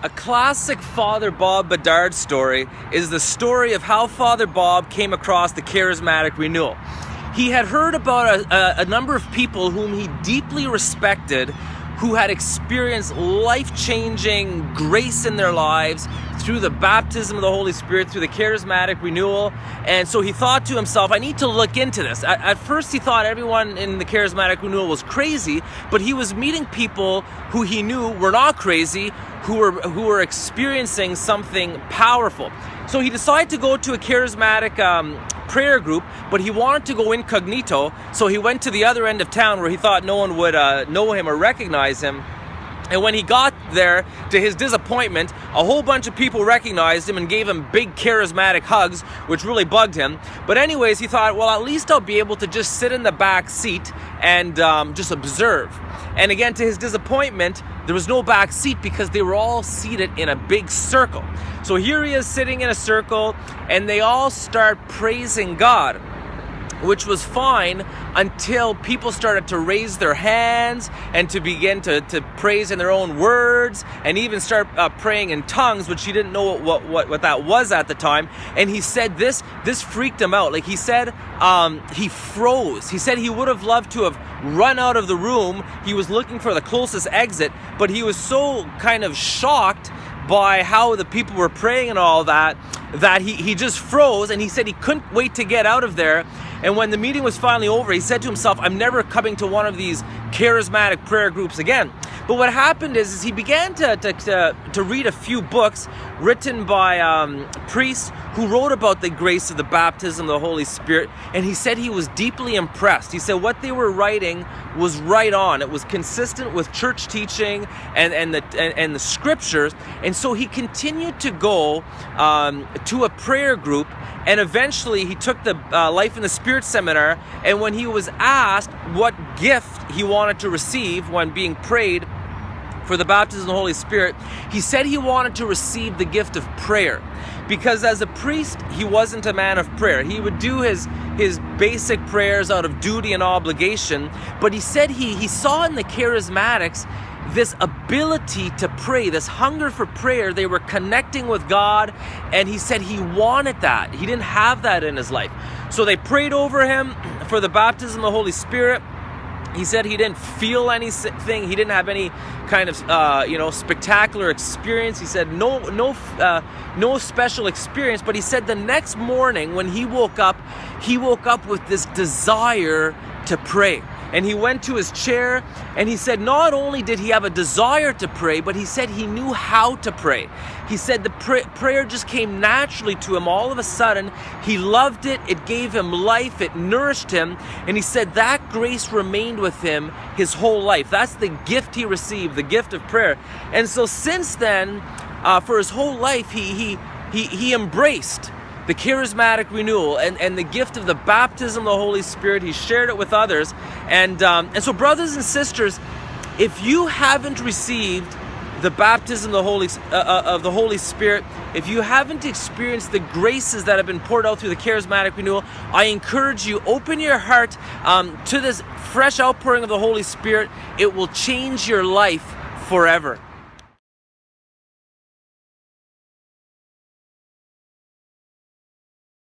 A classic Father Bob Bedard story is the story of how Father Bob came across the charismatic renewal. He had heard about a number of people whom he deeply respected who had experienced life-changing grace in their lives through the baptism of the Holy Spirit, through the charismatic renewal. And so he thought to himself, I need to look into this. At first he thought everyone in the charismatic renewal was crazy, but he was meeting people who he knew were not crazy, who were experiencing something powerful. So he decided to go to a charismatic prayer group, but he wanted to go incognito, so he went to the other end of town where he thought no one would know him or recognize him. And when he got there, to his disappointment, a whole bunch of people recognized him and gave him big charismatic hugs, which really bugged him. But anyways, he thought, well, at least I'll be able to just sit in the back seat and just observe. And again, to his disappointment, there was no back seat because they were all seated in a big circle. So here he is sitting in a circle, and they all start praising God, which was fine until people started to raise their hands and to begin to praise in their own words and even start praying in tongues, which he didn't know what that was at the time. And he said this freaked him out. Like he said, he froze. He said he would have loved to have run out of the room. He was looking for the closest exit, but he was so kind of shocked by how the people were praying and all that he just froze, and he said he couldn't wait to get out of there. And when the meeting was finally over, he said to himself, I'm never coming to one of these charismatic prayer groups again. But what happened is he began to read a few books written by priests who wrote about the grace of the baptism of the Holy Spirit, and he said he was deeply impressed. He said what they were writing was right on. It was consistent with church teaching and the scriptures, and so he continued to go to a prayer group, and eventually he took the Life in the Spirit seminar, and when he was asked what gift he wanted to receive when being prayed for the baptism of the Holy Spirit, he said he wanted to receive the gift of prayer, because as a priest he wasn't a man of prayer. He would do his basic prayers out of duty and obligation, but he said he saw in the charismatics this ability to pray, this hunger for prayer. They were connecting with God, and he said he wanted that. He didn't have that in his life. So they prayed over him for the baptism of the Holy Spirit. He said he didn't feel anything. He didn't have any kind of spectacular experience. He said no special experience. But he said the next morning when he woke up with this desire to pray. And he went to his chair, and he said not only did he have a desire to pray, but he said he knew how to pray. He said the prayer just came naturally to him all of a sudden. He loved it. It gave him life. It nourished him. And he said that grace remained with him his whole life. That's the gift he received, the gift of prayer. And so since then, for his whole life, he embraced the charismatic renewal and the gift of the baptism of the Holy Spirit. He shared it with others. And so brothers and sisters, if you haven't received the baptism of the Holy Spirit, if you haven't experienced the graces that have been poured out through the charismatic renewal, I encourage you, open your heart to this fresh outpouring of the Holy Spirit. It will change your life forever.